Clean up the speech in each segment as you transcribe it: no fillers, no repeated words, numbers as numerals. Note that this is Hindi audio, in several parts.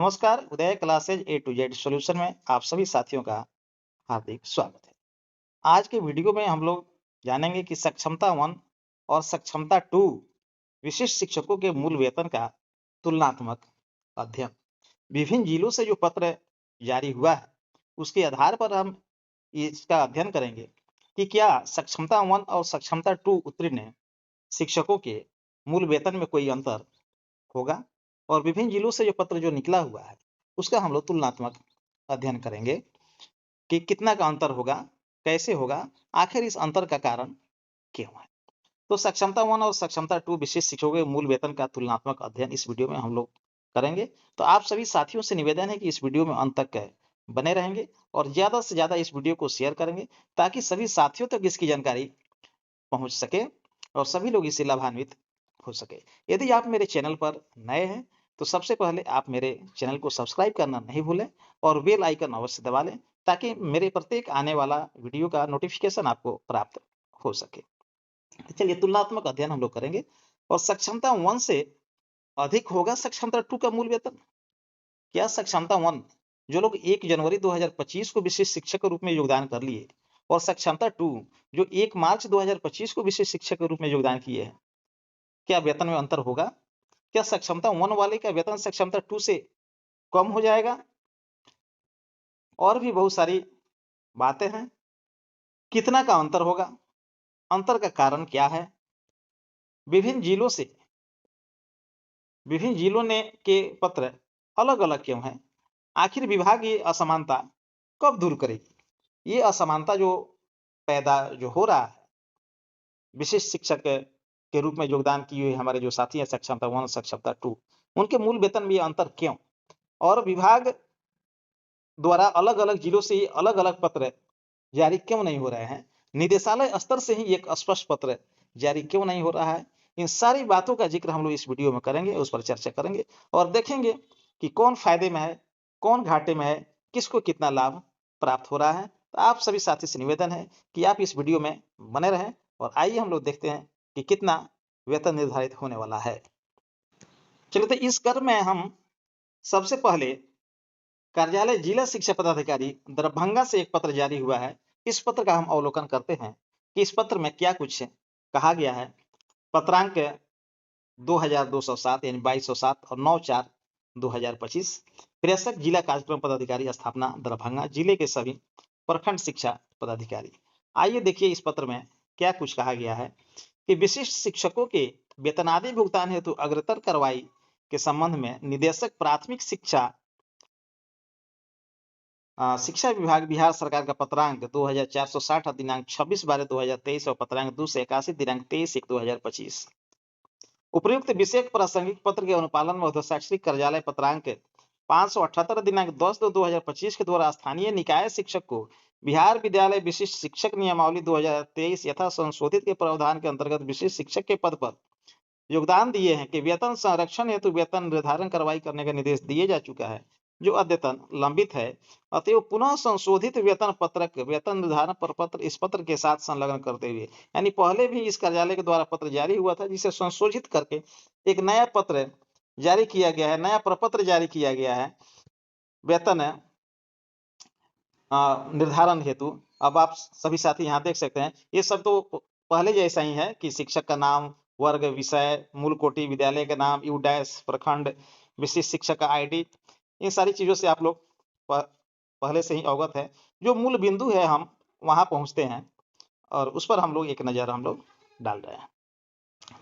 नमस्कार, Uday classes A to Z solution में आप सभी साथियों का हार्दिक स्वागत है। आज के वीडियो में हम लोग जानेंगे कि सक्षमता 1 और सक्षमता 2 विशिष्ट शिक्षकों के मूल वेतन का तुलनात्मक अध्ययन। विभिन्न जिलों से जो पत्र जारी हुआ है, उसके आधार पर हम इसका अध्ययन करेंगे कि क्या सक्षमता 1 और सक्षमता 2 उत्तीर्ण शिक्षकों के मूल वेतन में कोई अंतर होगा और विभिन्न जिलों से जो पत्र जो निकला हुआ है उसका हम लोग तुलनात्मक अध्ययन करेंगे कि कितना का अंतर होगा, कैसे होगा, आखिर इस अंतर का कारण क्यों है। तो सक्षमता 1 और सक्षमता 2 विशेष शिक्षकों के मूल वेतन का तुलनात्मक अध्ययन इस वीडियो में हम लोग करेंगे। तो आप सभी साथियों से निवेदन है कि इस वीडियो में अंत तक बने रहेंगे और ज्यादा से ज्यादा इस वीडियो को शेयर करेंगे ताकि सभी साथियों तक इसकी जानकारी पहुंच सके और सभी लोग इससे लाभान्वित हो सके। यदि आप मेरे चैनल पर नए हैं तो सबसे पहले आप मेरे चैनल को सब्सक्राइब करना नहीं भूलें और बेल आइकन अवश्य दबा लें ताकि मेरे प्रत्येक आने वाला वीडियो का नोटिफिकेशन आपको प्राप्त हो सके। तो चलिए तुलनात्मक अध्ययन हम लोग करेंगे और सक्षमता 1 से अधिक होगा सक्षमता 2 का मूल वेतन। क्या सक्षमता 1 जो लोग 1 जनवरी 2025 को विशिष्ट शिक्षक के रूप में योगदान कर लिए और सक्षमता 2 जो 1 मार्च 2025 को विशिष्ट शिक्षक के रूप में योगदान किए हैं, क्या वेतन में अंतर होगा? क्या सक्षमता 1 वाले का वेतन सक्षमता 2 से कम हो जाएगा? और भी बहुत सारी बातें हैं। कितना का अंतर होगा? अंतर का कारण क्या है? विभिन्न जिलों से विभिन्न जिलों ने के पत्र अलग-अलग क्यों हैं? आखिर विभाग ये असमानता कब दूर करेगी? ये असमानता जो पैदा जो हो रहा है, विशिष्ट शिक्षक के रूप में योगदान किए हुए हमारे जो साथी हैं सक्षमता 1, सक्षमता 2, उनके मूल वेतन में ये अंतर क्यों? और विभाग द्वारा अलग-अलग जिलों से अलग-अलग पत्र जारी क्यों नहीं हो रहे हैं? निदेशालय स्तर से ही एक स्पष्ट पत्र जारी क्यों नहीं हो रहा है? इन सारी बातों का जिक्र हम लोग इस वीडियो में करेंगे, उस पर चर्चा करेंगे और देखेंगे कि कौन फायदे में है, कौन घाटे में है, किसको कितना लाभ प्राप्त हो रहा है। तो आप सभी साथी से निवेदन है कि आप इस वीडियो में बने रहें और आइए हम लोग देखते हैं कि कितना वेतन निर्धारित होने वाला है। चलिए तो इस क्रम में हम सबसे पहले कार्यालय जिला शिक्षा पदाधिकारी दरभंगा से एक पत्र जारी हुआ है। इस पत्र का हम अवलोकन करते हैं कि इस पत्र में क्या कुछ कहा गया है। पत्रांक 2207 यानी 2207 और 9/4/2025। प्रेषक जिला कार्यक्रम पदाधिकारी स्थापना दरभंगा जिले के सभी प्रखंड शिक्षा पदाधिकारी। आइए देखिए इस पत्र में क्या कुछ कहा गया है कि विशिष्ट शिक्षकों के वेतनादि भुगतान हेतु अग्रतर कार्रवाई के संबंध में निदेशक प्राथमिक शिक्षा शिक्षा विभाग बिहार सरकार का पत्रांक 2460 दिनांक 26/12/2023 और पत्रांक 281 दिनांक 23/1/2025। उपर्युक्त विषय प्रासंगिक पत्र के अनुपालन में शैक्षणिक कार्यालय पत्रांक 578 दिनांक 10/2/2025 के द्वारा स्थानीय निकाय शिक्षक को बिहार विद्यालय विशिष्ट शिक्षक नियमावली 2023 यथा संशोधित के प्रावधान के अंतर्गत विशिष्ट शिक्षक के पद पर योगदान दिए हैं कि वेतन संरक्षण हेतु वेतन निर्धारण कार्रवाई करने का निर्देश दिए जा चुका है जो अद्यतन लंबित है। अतएव पुनः संशोधित वेतन पत्रक वेतन निर्धारण प्रपत्र इस पत्र के साथ संलग्न करते हुए, यानी पहले भी इस कार्यालय के द्वारा पत्र जारी हुआ था जिसे संशोधित करके एक नया पत्र जारी किया गया है, नया प्रपत्र जारी किया गया है वेतन निर्धारण हेतु। अब आप सभी साथी यहाँ देख सकते हैं ये सब तो पहले जैसा ही है कि शिक्षक का नाम, वर्ग, विषय, मूल कोटि, विद्यालय का नाम, यू डैश, प्रखंड, विशिष्ट शिक्षक का आईडी, इन सारी चीजों से आप लोग पहले से ही अवगत है। जो मूल बिंदु है हम वहां पहुंचते हैं और उस पर हम लोग एक नजर हम लोग डाल रहे हैं।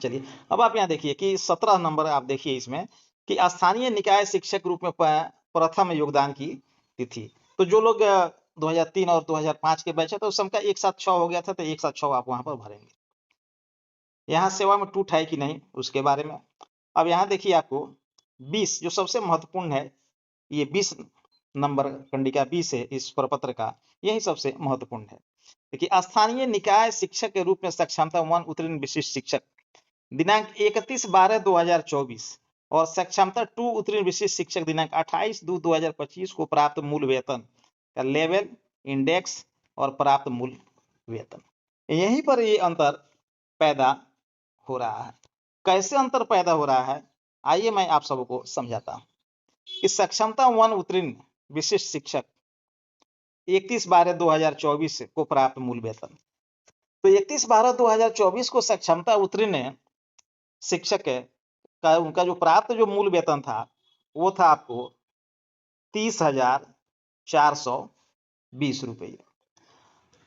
चलिए अब आप यहाँ देखिए कि 17 नंबर आप देखिए इसमें कि स्थानीय निकाय शिक्षक रूप में प्रथम योगदान की तिथि। तो जो लोग 2003 और 2005 के बैच है तो सबका एक साथ 6 हो गया था, तो एक साथ 6 आप वहां पर भरेंगे। यहाँ सेवा में टूट है कि नहीं उसके बारे में। अब यहाँ देखिए आपको 20 जो सबसे महत्वपूर्ण है, ये 20 नंबर कंडिका 20 है इस प्रपत्र का, यही सबसे महत्वपूर्ण है। देखिए स्थानीय निकाय शिक्षक के रूप में सक्षमता 1 उत्तीर्ण विशिष्ट शिक्षक दिनांक 31/12/2024 और सक्षमता 2 उत्तीर्ण विशिष्ट शिक्षक दिनांक 28/2/2025 को प्राप्त मूल वेतन का लेवल, इंडेक्स और प्राप्त मूल वेतन, यहीं पर ये अंतर पैदा हो रहा है। कैसे अंतर पैदा हो रहा है आइए मैं आप सबको समझाता हूं। कि सक्षमता 1 उत्तीर्ण विशिष्ट शिक्षक 31/12/2024 को प्राप्त मूल वेतन। तो 31/12/2024 को सक्षमता उत्तीर्ण शिक्षक का उनका जो प्राप्त जो मूल वेतन था वो था आपको 30,420 रुपये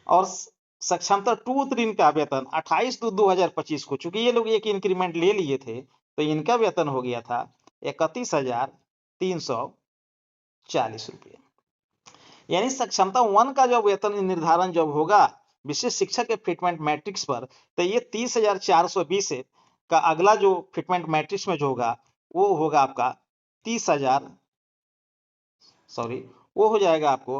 और सक्षमता 2 उत्तीर्ण का वेतन 28/2/2025 को, चूंकि ये लोग एक इंक्रीमेंट ले लिए थे तो इनका वेतन हो गया था 31,340 रुपये। यानी सक्षमता 1 का जब वेतन निर्धारण जब होगा विशिष्ट शिक्षक के फिटमेंट मैट्रिक्स पर, तो ये 30,420 का अगला जो फिटमेंट मैट्रिक्स में जो होगा वो होगा आपका 30,000 वो हो जाएगा आपको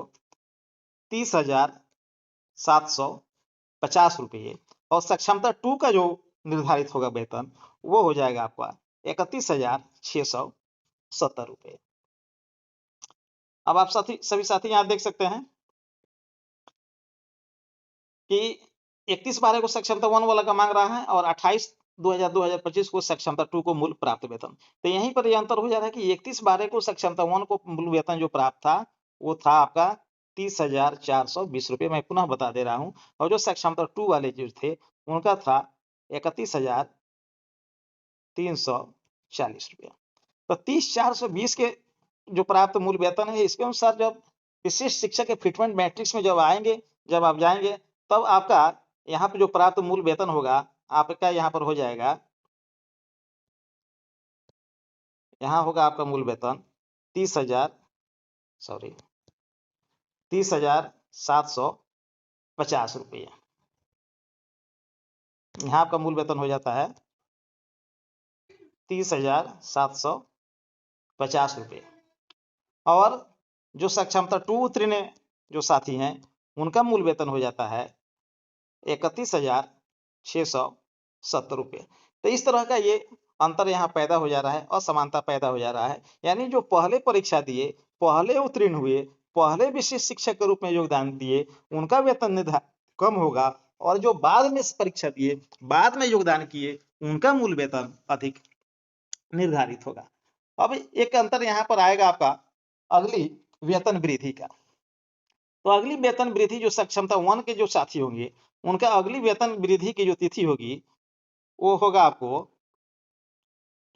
30,750 रुपये और सक्षमता 2 का जो निर्धारित होगा वेतन वो हो जाएगा आपका 31,670 रुपये। अब आप सभी साथी यहाँ देख सकते हैं कि 31/12 को सक्षमता 1 वाला का मांग रहा है और 28/2/2025 को सक्षमता 2 को मूल प्राप्त वेतन। तो यहीं पर यह अंतर हो जा रहा है कि 31/12 को सक्षमता 1 को मूल वेतन जो प्राप्त था वो था आपका 30,420 रुपये, मैं पुनः बता दे रहा हूं, और जो सक्षमता 2 वाले जो थे उनका था 31,340 रुपये। तो 30,420 के जो प्राप्त मूल वेतन है इसके अनुसार जब विशिष्ट शिक्षक के फिटमेंट मैट्रिक्स में जब आएंगे, जब आप जाएंगे तब आपका यहाँ पे जो प्राप्त मूल वेतन होगा आपका यहाँ पर हो जाएगा, यहाँ होगा आपका मूल वेतन 30,750 रुपये। यहाँ आपका मूल वेतन हो जाता है 30,750 रुपये और जो सक्षमता 2 उत्तीर्ण जो साथी हैं उनका मूल वेतन हो जाता है 31,670 रुपये। तो इस तरह का ये अंतर यहाँ पैदा हो जा रहा है, असमानता पैदा हो जा रहा है। यानी जो पहले परीक्षा दिए, पहले उत्तीर्ण हुए, पहले विशिष्ट शिक्षक के रूप में योगदान दिए उनका वेतन कम होगा और जो बाद में परीक्षा दिए, बाद में योगदान किए उनका मूल वेतन अधिक निर्धारित होगा। अब एक अंतर यहाँ पर आएगा आपका अगली वेतन वृद्धि का। तो अगली वेतन वृद्धि जो सक्षमता 1 के जो साथी होंगे उनका अगली वेतन वृद्धि की जो तिथि होगी वो होगा आपको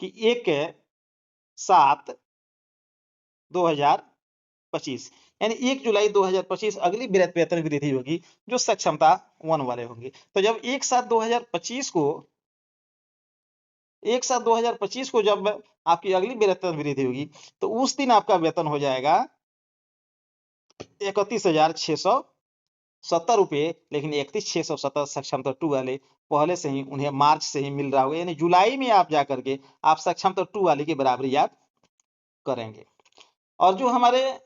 कि 1/7/2025 यानी 1 जुलाई 2025 अगली वेतन वृद्धि होगी जो सक्षमता 1 वाले होंगे। तो जब 1/7/2025 को जब आपकी अगली वेतन वृद्धि होगी तो उस दिन आपका वेतन हो जाएगा 31,670 रुपये, लेकिन 31,670 सक्षमता 2 वाले पहले से ही उन्हें मार्च से ही मिल रहा होगा, यानी जुलाई में आप जाकर के आप सक्षमता 2 वाले की बराबरी आप करेंगे। और जो हमारे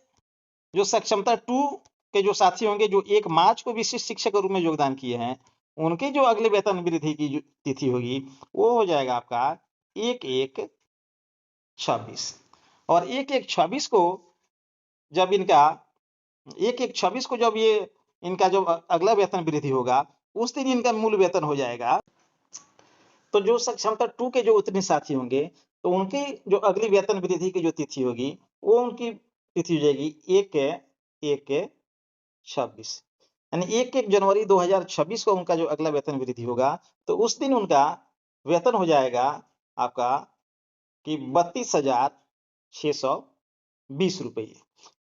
जो सक्षमता 2 के जो साथी होंगे जो 1 मार्च को विशिष्ट शिक्षक के रूप में योगदान किए हैं उनके जो अगले वेतन वृद्धि की जो तिथि होगी वो हो जाएगा आपका 1/1/26 और 1/1/26 को जब इनका 1/1/26 को जब ये इनका जो अगला वेतन वृद्धि होगा उस दिन इनका मूल वेतन हो जाएगा। तो जो सक्षमता 2 के जो उत्तीर्ण साथी होंगे तो उनकी जो अगली वेतन वृद्धि की जो तिथि होगी वो उनकी तिथि हो जाएगी 1/1/26 यानी 1 जनवरी 2026 को उनका जो अगला वेतन वृद्धि होगा तो उस दिन उनका वेतन हो जाएगा आपका कि 32,620 रुपये।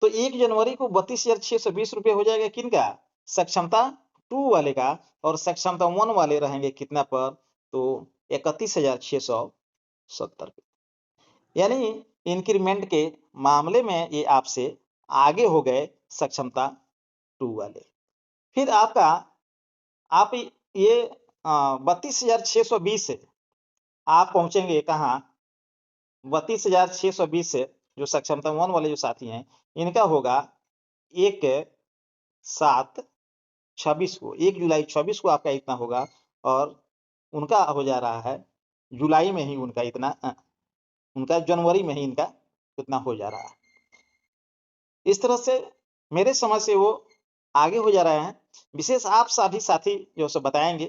तो 1 जनवरी को 32,620 रुपये हो जाएगा किनका, सक्षमता 2 वाले का, और सक्षमता 1 वाले रहेंगे कितना पर, तो 31,670। यानी इंक्रीमेंट के मामले में ये आपसे आगे हो गए सक्षमता 2 वाले। फिर आप ये 32,620 से आप पहुंचेंगे कहाँ, 32,620 से जो सक्षमता 1 वाले जो साथी हैं इनका होगा 1/7/26 को, 1 जुलाई 26 को आपका इतना होगा और उनका हो जा रहा है जुलाई में ही उनका इतना, उनका जनवरी में ही इनका इतना हो जा रहा है। इस तरह से मेरे समझ से वो आगे हो जा रहे हैं। विशेष आप सभी साथी जो से बताएंगे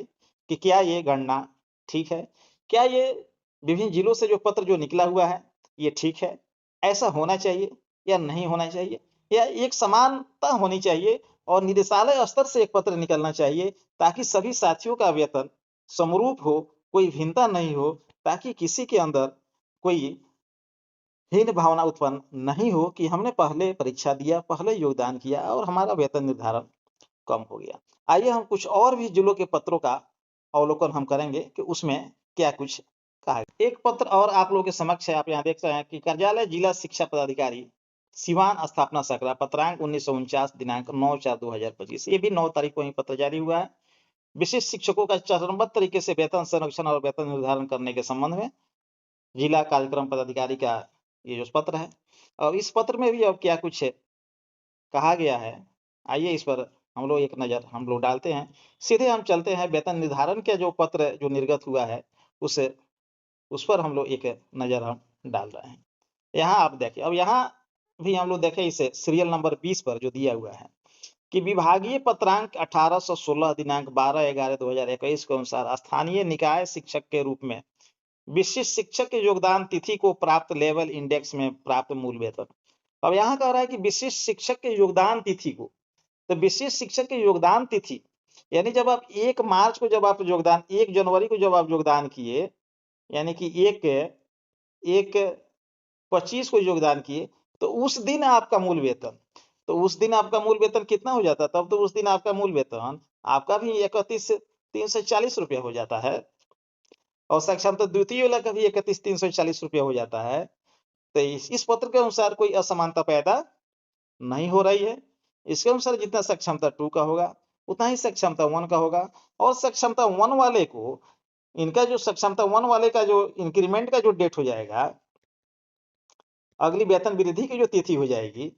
कि क्या ये गणना ठीक है, क्या ये विभिन्न जिलों से जो पत्र जो निकला हुआ है ये ठीक है, ऐसा होना चाहिए या नहीं होना चाहिए, या एक समानता होनी चाहिए और निदेशालय स्तर से एक पत्र निकलना चाहिए ताकि सभी साथियों का वेतन समरूप हो, कोई भिन्नता नहीं हो, ताकि किसी के अंदर कोई हीन भावना उत्पन्न नहीं हो कि हमने पहले परीक्षा दिया, पहले योगदान किया और हमारा वेतन निर्धारण कम हो गया। आइए हम कुछ और भी जिलों के पत्रों का अवलोकन हम करेंगे कि उसमें क्या कुछ कहा है। एक पत्र और आप लोगों के समक्ष है, आप यहाँ देख रहे हैं कि कार्यालय जिला शिक्षा पदाधिकारी सिवान स्थापना सकरा पत्रांक 1949 दिनांक 9/4/2025, ये भी 9 तारीख को ही पत्र जारी हुआ है। विशिष्ट शिक्षकों का चरणबद्ध तरीके से वेतन संरक्षण और वेतन निर्धारण करने के संबंध में जिला कार्यक्रम पदाधिकारी का ये जो पत्र है, और इस पत्र में भी अब क्या कुछ कहा गया है, आइए इस पर हम लोग एक नज़र हम लोग डालते हैं। सीधे हम चलते हैं वेतन निर्धारण के जो पत्र जो निर्गत हुआ है उस पर हम लोग एक नज़र हम डाल रहे हैं। यहाँ आप देखिए, अब यहाँ भी हम लोग देखें इसे सीरियल नंबर 20 पर जो दिया हुआ है कि विभागीय पत्रांक 1816 दिनांक 12/11/2021 के अनुसार स्थानीय निकाय शिक्षक के रूप में विशिष्ट शिक्षक के योगदान तिथि को प्राप्त लेवल इंडेक्स में प्राप्त मूल वेतन। अब यहाँ कह रहा है कि विशिष्ट शिक्षक के योगदान तिथि को, तो विशिष्ट शिक्षक के योगदान तिथि यानी जब आप 1 मार्च को जब आप योगदान 1 जनवरी को जब आप योगदान किए, यानी कि 1/25 को योगदान किए, तो उस दिन आपका मूल वेतन, तो उस दिन आपका मूल वेतन कितना हो जाता? तब तो उस दिन आपका मूल वेतन आपका भी 31,340 रुपया हो जाता है और साक्षात्कार द्वितीय वाला का भी 31,340 रुपया हो जाता है। तो इस पत्र के अनुसार कोई असमानता पैदा नहीं हो रही है। इसके अनुसार जितना सक्षमता 2 का होगा उतना ही सक्षमता 1 का होगा, और सक्षमता 1 वाले को इनका जो सक्षमता 1 वाले का जो इंक्रीमेंट का जो डेट हो जाएगा, अगली वेतन वृद्धि की जो तिथि हो जाएगी,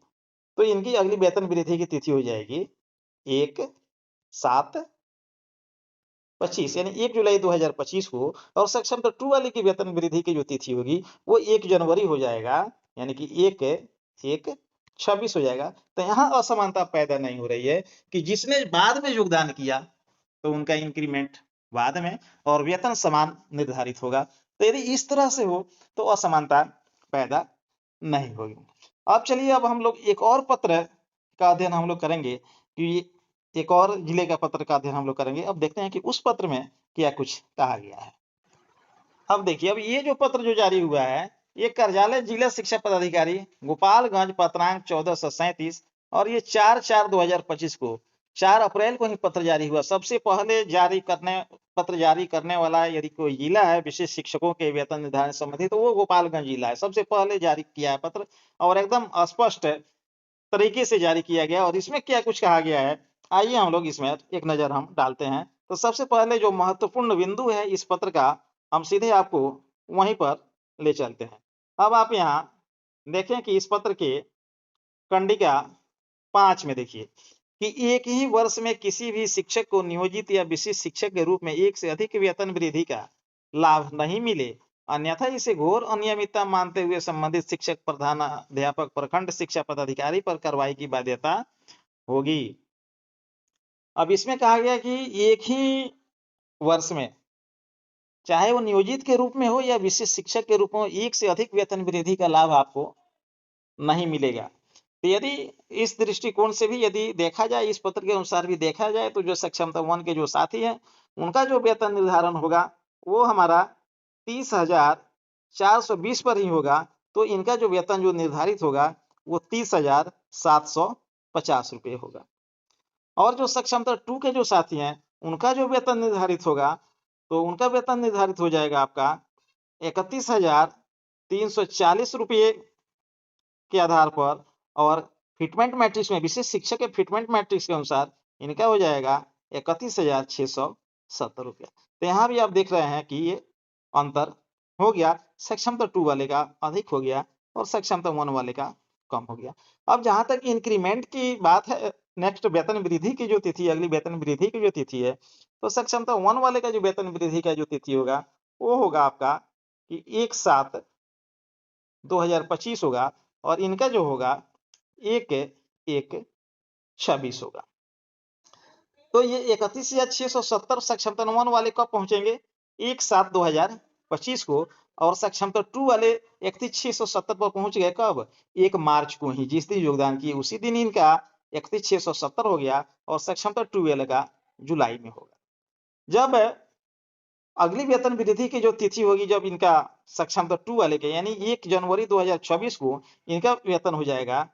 तो इनकी अगली वेतन वृद्धि की तिथि हो जाएगी 1/7/25 यानी 1 जुलाई 2025 को, और सक्षमता 2 वाले की वेतन वृद्धि की जो तिथि होगी वो 1 जनवरी हो जाएगा, यानी कि 1/1/26 हो जाएगा। तो यहाँ असमानता पैदा नहीं हो रही है कि जिसने बाद में योगदान किया तो उनका इंक्रीमेंट बाद में और वेतन समान निर्धारित होगा। तो यदि इस तरह से हो तो असमानता पैदा नहीं होगी। अब चलिए, अब हम लोग एक और पत्र का अध्ययन हम लोग करेंगे कि एक और जिले का पत्र का अध्ययन हम लोग करेंगे। अब देखते हैं कि उस पत्र में क्या कुछ कहा गया है। अब देखिए, अब ये जो पत्र जो जारी हुआ है, ये कार्यालय जिला शिक्षा पदाधिकारी गोपालगंज पत्रांक 1437, और ये 4/4/2025 को 4 अप्रैल को ही पत्र जारी हुआ। सबसे पहले पत्र जारी करने वाला यदि कोई जिला है विशेष शिक्षकों के वेतन निर्धारण संबंधी, तो वो गोपालगंज जिला है। सबसे पहले जारी किया है पत्र और एकदम स्पष्ट तरीके से जारी किया गया। और इसमें क्या कुछ कहा गया है, आइए हम लोग इसमें एक नजर हम डालते हैं। तो सबसे पहले जो महत्वपूर्ण बिंदु है इस पत्र का, हम सीधे आपको वहीं पर ले चलते हैं। अब आप यहाँ देखें कि इस पत्र के कंडिका 5 में देखिए कि एक ही वर्ष में किसी भी शिक्षक को नियोजित या विशिष्ट शिक्षक के रूप में एक से अधिक वेतन वृद्धि का लाभ नहीं मिले, अन्यथा इसे घोर अनियमितता मानते हुए संबंधित शिक्षक, प्रधानाध्यापक, प्रखंड शिक्षा पदाधिकारी पर कार्रवाई की बाध्यता होगी। अब इसमें कहा गया कि एक ही वर्ष में, चाहे वो नियोजित के रूप में हो या विशिष्ट शिक्षक के रूप में हो, एक से अधिक वेतन वृद्धि का लाभ आपको नहीं मिलेगा। तो यदि इस दृष्टिकोण से भी यदि देखा जाए, इस पत्र के अनुसार भी देखा जाए, तो जो सक्षमता 1 के जो साथी हैं उनका जो वेतन निर्धारण होगा वो हमारा 30,420 पर ही होगा। तो इनका जो वेतन जो निर्धारित होगा वो 30,750 रुपये होगा। और जो सक्षमता 2 के जो साथी हैं उनका जो वेतन निर्धारित होगा, तो उनका वेतन निर्धारित हो जाएगा आपका 31,340 रुपये के आधार पर, और फिटमेंट मैट्रिक्स में विशेष शिक्षक के फिटमेंट मैट्रिक्स के अनुसार इनका हो जाएगा 31,670 रुपया। तो यहाँ भी आप देख रहे हैं कि ये अंतर हो गया, सक्षमता 2 वाले का अधिक हो गया और सक्षमता 1 वाले का कम हो गया। अब जहां तक इंक्रीमेंट की बात है, नेक्स्ट वेतन वृद्धि की जो तिथि, अगली वेतन वृद्धि की जो तिथि है, तो सक्षमता 1 वाले का जो वेतन वृद्धि का जो तिथि होगा वो होगा आपका कि 1/7/2025 होगा, और इनका जो होगा 1/1/26 होगा। तो ये 31,670 सक्षमता 1 वाले कब पहुंचेंगे? 1/7/2025 को, और सक्षमता 2 वाले 31,670 पर पहुंच गए कब? 1 मार्च को ही, जिस दिन योगदान किए उसी दिन इनका 31,670 हो गया और सक्षमता 2 वाले का जुलाई में होगा। जब अगली वेतन वृद्धि की जो तिथि होगी, जब इनका सक्षमता 2 वाले के यानी 1 जनवरी 2024 को इनका वेतन हो जाएगा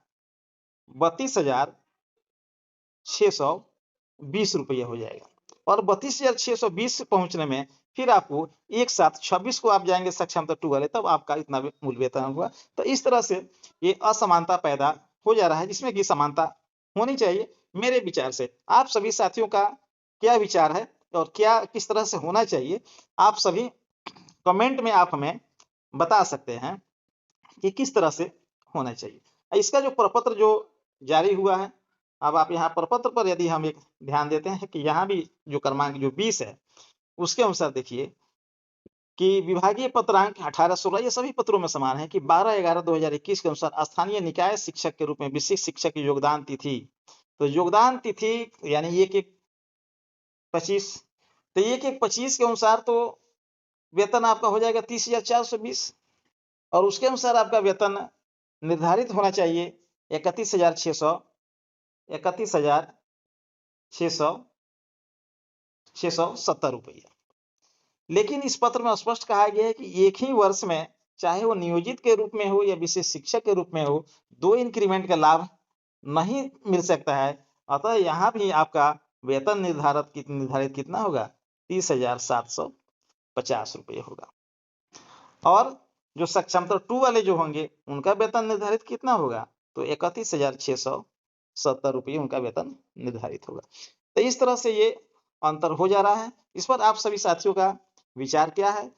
32,620 रुपये हो जाएगा। और 32,620 पहुंचने में फिर आपको एक साथ 26 को आप जाएंगे सक्षमता 2 वाले, तब आपका इतना मूल वेतन हुआ। तो इस तरह से ये असमानता पैदा हो जा रहा है, जिसमें कि समानता होनी चाहिए। मेरे विचार से आप सभी साथियों का क्या विचार है और क्या किस तरह से होना चाहिए, आप सभी कमेंट में आप हमें बता सकते हैं कि किस तरह से होना चाहिए। इसका जो प्रपत्र जो जारी हुआ है, अब आप यहाँ प्रपत्र पर यदि हम एक ध्यान देते हैं कि यहाँ भी जो क्रमांक जो 20 है उसके अनुसार देखिए कि विभागीय पत्रांक 18-16 ये सभी पत्रों में समान है कि 12/11/2021 के अनुसार स्थानीय निकाय शिक्षक के रूप में विशिष्ट शिक्षक की योगदान तिथि, तो योगदान तिथि यानी 1/1/25, तो 1/1/25 के अनुसार तो वेतन आपका हो जाएगा 30,420 और उसके अनुसार आपका वेतन निर्धारित होना चाहिए 31,670 रुपये। लेकिन इस पत्र में स्पष्ट कहा गया है कि एक ही वर्ष में चाहे वो नियोजित के रूप में हो या विशेष शिक्षक के रूप में हो, 2 इंक्रीमेंट का लाभ नहीं मिल सकता है। अतः यहाँ भी आपका वेतन निर्धारित कितना होगा? 30,750 रुपये होगा। और जो सक्षमता 2 वाले जो होंगे उनका वेतन निर्धारित कितना होगा? तो 31,670 रुपये उनका वेतन निर्धारित होगा। तो इस तरह से ये अंतर हो जा रहा है। इस पर आप सभी साथियों का विचार क्या है?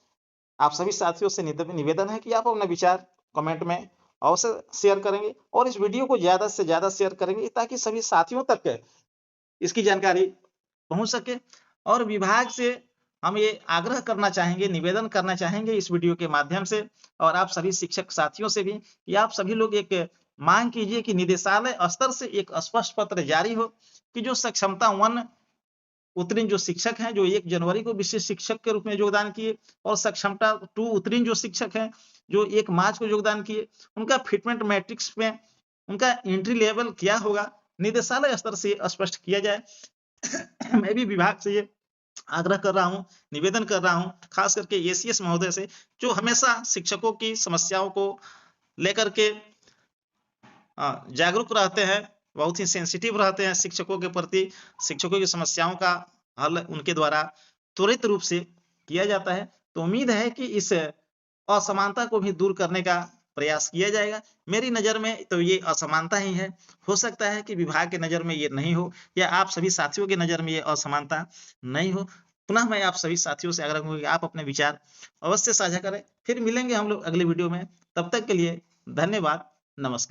आप सभी साथियों से निवेदन है कि आप अपना विचार कमेंट में अवश्य शेयर करेंगे और इस वीडियो को ज्यादा से ज्यादा शेयर करेंगे ताकि सभी साथियों तक इसकी जानकारी पहुंच सके। और विभाग से हम ये आग्रह करना चाहेंगे, निवेदन करना चाहेंगे इस वीडियो के माध्यम से और आप सभी शिक्षक साथियों से भी कि आप सभी लोग एक मांग कीजिए कि निदेशालय स्तर से एक स्पष्ट पत्र जारी हो कि जो सक्षमता 1 उत्तीर्ण जो शिक्षक हैं जो 1 जनवरी को विशिष्ट शिक्षक के रूप में योगदान किए और सक्षमता 2 उत्तीर्ण जो शिक्षक हैं जो 1 मार्च को योगदान किए, उनका फिटमेंट मैट्रिक्स में उनका एंट्री लेवल क्या होगा, निदेशालय स्तर से स्पष्ट किया जाए। मैं भी विभाग से ये आग्रह कर रहा हूं, निवेदन कर रहा हूं, खास करके एसीएस महोदय से जो हमेशा शिक्षकों की समस्याओं को लेकर के जागरूक रहते हैं, बहुत ही सेंसिटिव रहते हैं शिक्षकों के प्रति। शिक्षकों की समस्याओं का हल उनके द्वारा त्वरित रूप से किया जाता है। तो उम्मीद है कि इस असमानता को भी दूर करने का प्रयास किया जाएगा। मेरी नजर में तो ये असमानता ही है, हो सकता है कि विभाग के नजर में ये नहीं हो या आप सभी साथियों की नजर में ये असमानता नहीं हो। पुनः मैं आप सभी साथियों से आग्रह करूंगा कि आप अपने विचार अवश्य साझा करें। फिर मिलेंगे हम लोग अगले वीडियो में, तब तक के लिए धन्यवाद, नमस्कार।